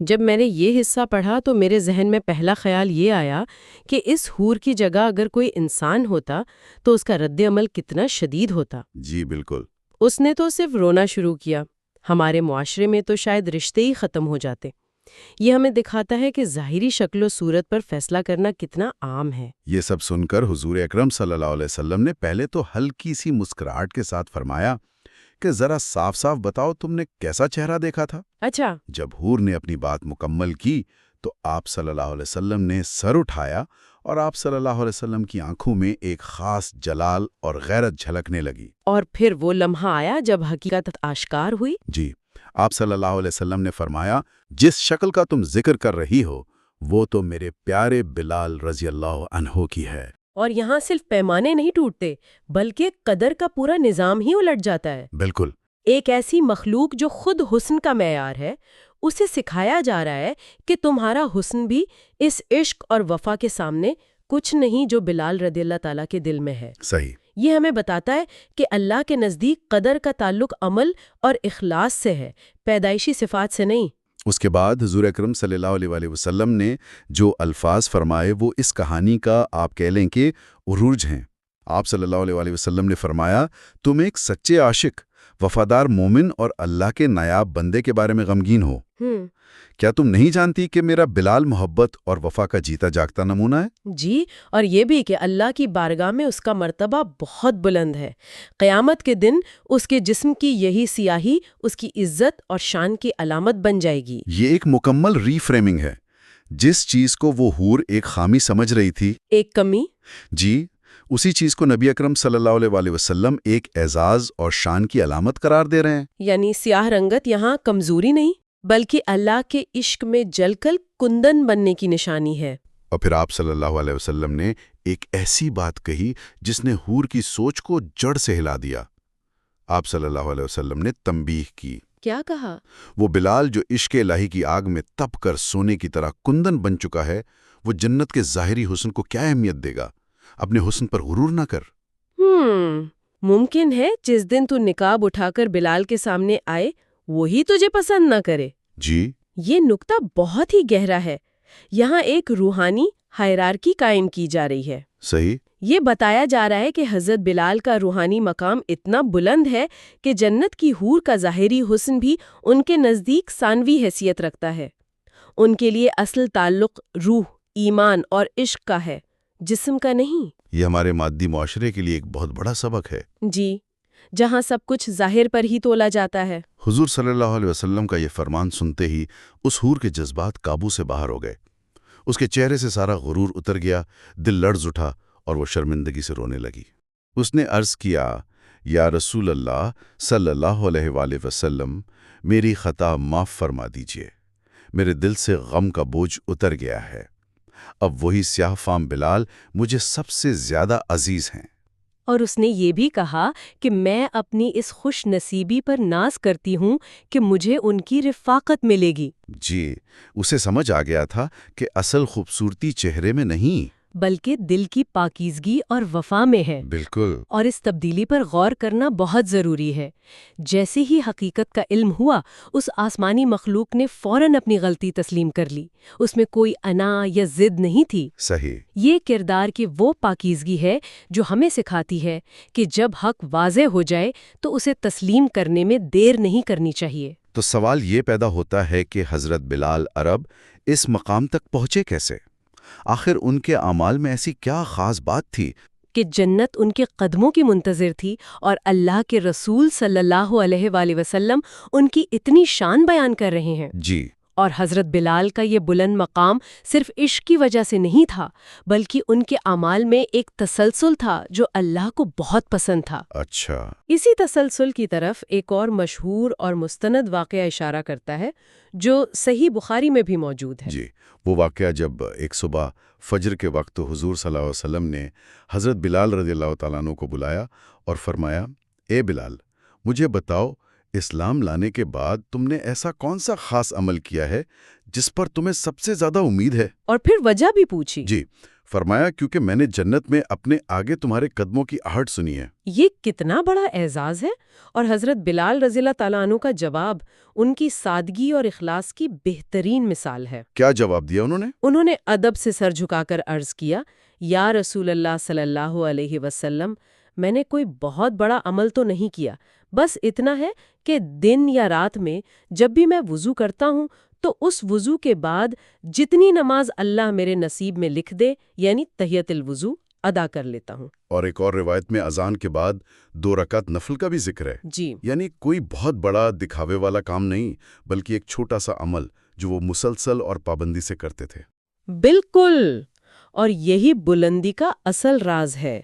جب میں نے یہ حصہ پڑھا تو میرے ذہن میں پہلا خیال یہ آیا کہ اس حور کی جگہ اگر کوئی انسان ہوتا تو اس کا رد عمل کتنا شدید ہوتا۔ جی بالکل۔ اس نے تو صرف رونا شروع کیا۔ ہمارے معاشرے میں تو شاید رشتے ہی ختم ہو جاتے۔ یہ ہمیں دکھاتا ہے کہ ظاہری شکل و صورت پر فیصلہ کرنا کتنا عام ہے۔ یہ سب سن کر حضور اکرم صلی اللہ علیہ وسلم نے پہلے تو ہلکی سی مسکراہٹ کے ساتھ فرمایا کہ ذرا صاف صاف بتاؤ تم نے کیسا چہرہ دیکھا تھا؟ اچھا۔ جب حور نے اپنی بات مکمل کی تو آپ صلی اللہ علیہ وسلم نے سر اٹھایا اور آپ صلی اللہ علیہ وسلم کی آنکھوں میں ایک خاص جلال اور غیرت جھلکنے لگی۔ اور پھر وہ لمحہ آیا جب حقیقت آشکار ہوئی۔ جی، آپ صلی اللہ علیہ وسلم نے فرمایا، جس شکل کا تم ذکر کر رہی ہو وہ تو میرے پیارے بلال رضی اللہ عنہ کی ہے۔ اور یہاں صرف پیمانے نہیں ٹوٹتے بلکہ قدر کا پورا نظام ہی الٹ جاتا ہے۔ بالکل۔ ایک ایسی مخلوق جو خود حسن کا معیار ہے، اسے سکھایا جا رہا ہے کہ تمہارا حسن بھی اس عشق اور وفا کے سامنے کچھ نہیں جو بلال رضی اللہ تعالیٰ کے دل میں ہے۔ صحیح۔ یہ ہمیں بتاتا ہے کہ اللہ کے نزدیک قدر کا تعلق عمل اور اخلاص سے ہے، پیدائشی صفات سے نہیں۔ اس کے بعد حضور اکرم صلی اللہ علیہ وسلم نے جو الفاظ فرمائے وہ اس کہانی کا آپ کہہ لیں کہ عروج ہیں۔ آپ صلی اللہ علیہ وسلم نے فرمایا، تم ایک سچے عاشق، وفادار مومن اور اللہ کے نایاب بندے کے بارے میں غمگین ہو۔ کیا تم نہیں جانتی کہ میرا بلال محبت اور وفا کا جیتا جاگتا نمونہ ہے؟ جی، اور یہ بھی کہ اللہ کی بارگاہ میں اس کا مرتبہ بہت بلند ہے۔ قیامت کے دن اس کے جسم کی یہی سیاہی اس کی عزت اور شان کی علامت بن جائے گی۔ یہ ایک مکمل ری فریمنگ ہے۔ جس چیز کو وہ حور ایک خامی سمجھ رہی تھی، ایک کمی، جی، اسی چیز کو نبی اکرم صلی اللہ علیہ وسلم ایک اعزاز اور شان کی علامت قرار دے رہے ہیں۔ یعنی سیاہ رنگت یہاں کمزوری نہیں بلکہ اللہ کے عشق میں جل کر کندن بننے کی نشانی ہے۔ اور پھر آپ صلی اللہ علیہ وسلم نے ایک ایسی بات کہی جس نے حور کی سوچ کو جڑ سے ہلا دیا۔ آپ صلی اللہ علیہ وسلم نے تنبیہ کی۔ کیا کہا؟ وہ بلال جو عشق الہی کی آگ میں تپ کر سونے کی طرح کندن بن چکا ہے، وہ جنت کے ظاہری حسن کو کیا اہمیت دے گا؟ اپنے حسن پر غرور نہ کر۔ ممکن ہے جس دن تو نقاب اٹھا کر بلال کے سامنے آئے وہی تجھے پسند نہ کرے۔ جی، یہ نکتہ بہت ہی گہرا ہے۔ یہاں ایک روحانی ہائرارکی قائم کی جا رہی ہے۔ صحیح۔ یہ بتایا جا رہا ہے کہ حضرت بلال کا روحانی مقام اتنا بلند ہے کہ جنت کی حور کا ظاہری حسن بھی ان کے نزدیک ثانوی حیثیت رکھتا ہے۔ ان کے لیے اصل تعلق روح، ایمان اور عشق کا ہے، جسم کا نہیں۔ یہ ہمارے مادی معاشرے کے لیے ایک بہت بڑا سبق ہے۔ جی، جہاں سب کچھ ظاہر پر ہی تولا جاتا ہے۔ حضور صلی اللہ علیہ وسلم کا یہ فرمان سنتے ہی اس حور کے جذبات قابو سے باہر ہو گئے۔ اس کے چہرے سے سارا غرور اتر گیا، دل لرز اٹھا اور وہ شرمندگی سے رونے لگی۔ اس نے عرض کیا، یا رسول اللہ صلی اللہ علیہ وآلہ وسلم، میری خطا معاف فرما دیجئے، میرے دل سے غم کا بوجھ اتر گیا ہے۔ اب وہی سیاہ فام بلال مجھے سب سے زیادہ عزیز ہیں۔ اور اس نے یہ بھی کہا کہ میں اپنی اس خوش نصیبی پر ناز کرتی ہوں کہ مجھے ان کی رفاقت ملے گی۔ جی، اسے سمجھ آ گیا تھا کہ اصل خوبصورتی چہرے میں نہیں بلکہ دل کی پاکیزگی اور وفا میں ہے۔ بالکل۔ اور اس تبدیلی پر غور کرنا بہت ضروری ہے۔ جیسے ہی حقیقت کا علم ہوا، اس آسمانی مخلوق نے فوراً اپنی غلطی تسلیم کر لی۔ اس میں کوئی انا یا ضد نہیں تھی۔ صحیح۔ یہ کردار کی وہ پاکیزگی ہے جو ہمیں سکھاتی ہے کہ جب حق واضح ہو جائے تو اسے تسلیم کرنے میں دیر نہیں کرنی چاہیے۔ تو سوال یہ پیدا ہوتا ہے کہ حضرت بلال عرب اس مقام تک پہنچے کیسے؟ آخر ان کے اعمال میں ایسی کیا خاص بات تھی کہ جنت ان کے قدموں کی منتظر تھی اور اللہ کے رسول صلی اللہ علیہ وآلہ وسلم ان کی اتنی شان بیان کر رہے ہیں؟ جی، اور حضرت بلال کا یہ بلند مقام صرف عشق کی وجہ سے نہیں تھا بلکہ ان کے اعمال میں ایک تسلسل تھا جو اللہ کو بہت پسند تھا۔ اچھا۔ اسی تسلسل کی طرف ایک اور مشہور اور مستند واقعہ اشارہ کرتا ہے جو صحیح بخاری میں بھی موجود ہے۔ جی، وہ واقعہ جب ایک صبح فجر کے وقت حضور صلی اللہ علیہ وسلم نے حضرت بلال رضی اللہ تعالیٰ عنہ کو بلایا اور فرمایا، اے بلال، مجھے بتاؤ، اسلام لانے کے بعد تم نے ایسا کون سا خاص عمل کیا ہے جس پر تمہیں سب سے زیادہ امید ہے؟ اور پھر وجہ بھی پوچھی۔ جی، فرمایا کیونکہ میں نے جنت میں اپنے آگے تمہارے قدموں کی آہٹ سنی ہے۔ یہ کتنا بڑا اعزاز ہے، اور حضرت بلال رضی اللہ تعالیٰ عنہ کا جواب ان کی سادگی اور اخلاص کی بہترین مثال ہے۔ کیا جواب دیا انہوں نے؟ انہوں نے ادب سے سر جھکا کر عرض کیا، یا رسول اللہ صلی اللہ علیہ وسلم، میں نے کوئی بہت بڑا عمل تو نہیں کیا، بس اتنا ہے کہ دن یا رات میں جب بھی میں وضو کرتا ہوں تو اس وضو کے بعد جتنی نماز اللہ میرے نصیب میں لکھ دے، یعنی تحیۃ الوضو، ادا کر لیتا ہوں۔ اور ایک اور روایت میں اذان کے بعد 2 رکعت نفل کا بھی ذکر ہے۔ جی، یعنی کوئی بہت بڑا دکھاوے والا کام نہیں، بلکہ ایک چھوٹا سا عمل جو وہ مسلسل اور پابندی سے کرتے تھے۔ بالکل، اور یہی بلندی کا اصل راز ہے۔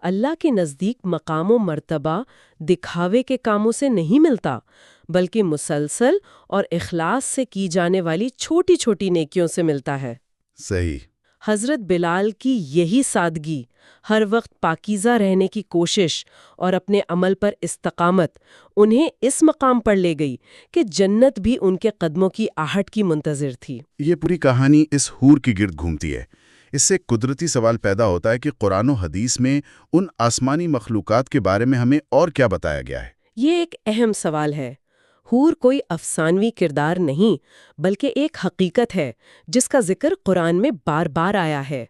اللہ کے نزدیک مقام و مرتبہ دکھاوے کے کاموں سے نہیں ملتا، بلکہ مسلسل اور اخلاص سے کی جانے والی چھوٹی چھوٹی نیکیوں سے ملتا ہے۔ صحیح۔ حضرت بلال کی یہی سادگی، ہر وقت پاکیزہ رہنے کی کوشش اور اپنے عمل پر استقامت انہیں اس مقام پر لے گئی کہ جنت بھی ان کے قدموں کی آہٹ کی منتظر تھی۔ یہ پوری کہانی اس حور کی گرد گھومتی ہے۔ اس سے قدرتی سوال پیدا ہوتا ہے کہ قرآن و حدیث میں ان آسمانی مخلوقات کے بارے میں ہمیں اور کیا بتایا گیا ہے؟ یہ ایک اہم سوال ہے۔ حور کوئی افسانوی کردار نہیں، بلکہ ایک حقیقت ہے جس کا ذکر قرآن میں بار بار آیا ہے۔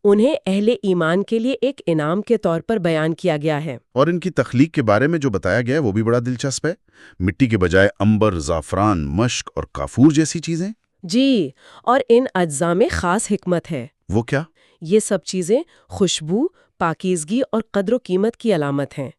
انہیں اہل ایمان کے لیے ایک انعام کے طور پر بیان کیا گیا ہے۔ اور ان کی تخلیق کے بارے میں جو بتایا گیا ہے وہ بھی بڑا دلچسپ ہے۔ مٹی کے بجائے عنبر، زعفران، مشک اور کافور جیسی چیزیں۔ جی، اور ان اجزاء میں خاص حکمت ہے۔ وہ کیا؟ یہ سب چیزیں خوشبو، پاکیزگی اور قدر و قیمت کی علامت ہیں۔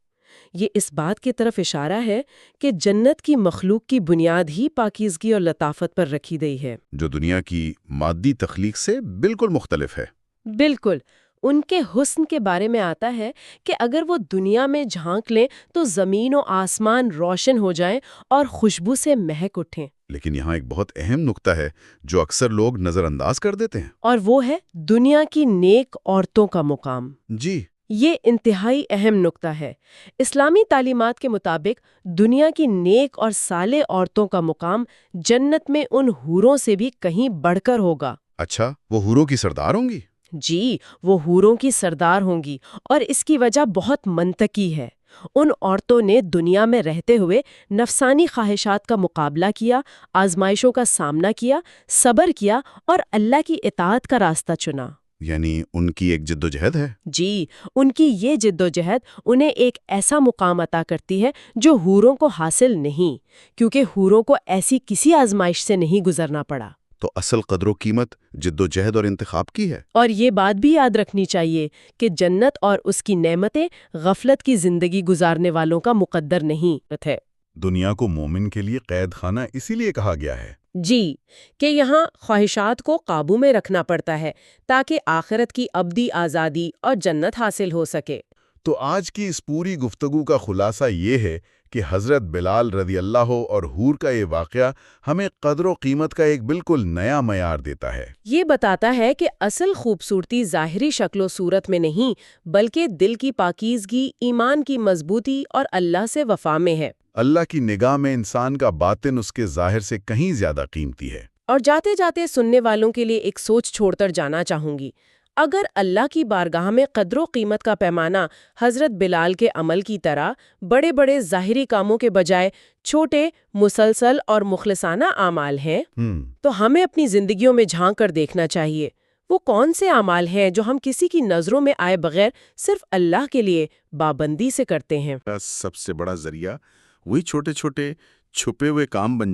یہ اس بات کی طرف اشارہ ہے کہ جنت کی مخلوق کی بنیاد ہی پاکیزگی اور لطافت پر رکھی گئی ہے، جو دنیا کی مادی تخلیق سے بالکل مختلف ہے۔ بالکل۔ ان کے حسن کے بارے میں آتا ہے کہ اگر وہ دنیا میں جھانک لیں تو زمین و آسمان روشن ہو جائیں اور خوشبو سے مہک اٹھیں۔ لیکن یہاں ایک بہت اہم نقطہ ہے جو اکثر لوگ نظر انداز کر دیتے ہیں، اور وہ ہے دنیا کی نیک عورتوں کا مقام۔ جی۔ یہ انتہائی اہم نقطہ ہے۔ اسلامی تعلیمات کے مطابق دنیا کی نیک اور صالح عورتوں کا مقام جنت میں ان حوروں سے بھی کہیں بڑھ کر ہوگا۔ اچھا، وہ حوروں کی سردار ہوں گی؟ جی، وہ حوروں کی سردار ہوں گی، اور اس کی وجہ بہت منطقی ہے۔ ان عورتوں نے دنیا میں رہتے ہوئے نفسانی خواہشات کا مقابلہ کیا، آزمائشوں کا سامنا کیا، صبر کیا اور اللہ کی اطاعت کا راستہ چنا۔ یعنی ان کی ایک جدوجہد ہے۔ جی، ان کی یہ جدوجہد انہیں ایک ایسا مقام عطا کرتی ہے جو حوروں کو حاصل نہیں، کیونکہ حوروں کو ایسی کسی آزمائش سے نہیں گزرنا پڑا۔ تو اصل قدر و قیمت جدوجہد اور انتخاب کی ہے۔ اور یہ بات بھی یاد رکھنی چاہیے کہ جنت اور اس کی نعمتیں غفلت کی زندگی گزارنے والوں کا مقدر نہیں ہے۔ دنیا کو مومن کے لیے قید خانہ اسی لیے کہا گیا ہے۔ جی، کہ یہاں خواہشات کو قابو میں رکھنا پڑتا ہے تاکہ آخرت کی ابدی آزادی اور جنت حاصل ہو سکے۔ تو آج کی اس پوری گفتگو کا خلاصہ یہ ہے کہ حضرت بلال رضی اللہ اور حور کا یہ واقعہ ہمیں قدر و قیمت کا ایک بالکل نیا معیار دیتا ہے۔ یہ بتاتا ہے کہ اصل خوبصورتی ظاہری شکل و صورت میں نہیں، بلکہ دل کی پاکیزگی، ایمان کی مضبوطی اور اللہ سے وفا میں ہے۔ اللہ کی نگاہ میں انسان کا باطن اس کے ظاہر سے کہیں زیادہ قیمتی ہے۔ اور جاتے جاتے سننے والوں کے لیے ایک سوچ چھوڑ کر جانا چاہوں گی۔ اگر اللہ کی بارگاہ میں قدر و قیمت کا پیمانہ حضرت بلال کے عمل کی طرح بڑے بڑے ظاہری کاموں کے بجائے چھوٹے، مسلسل اور مخلصانہ اعمال ہیں، تو ہمیں اپنی زندگیوں میں جھانک کر دیکھنا چاہیے وہ کون سے اعمال ہیں جو ہم کسی کی نظروں میں آئے بغیر صرف اللہ کے لیے پابندی سے کرتے ہیں۔ سب سے بڑا ذریعہ وہی چھوٹے چھوٹے چھپے ہوئے کام بن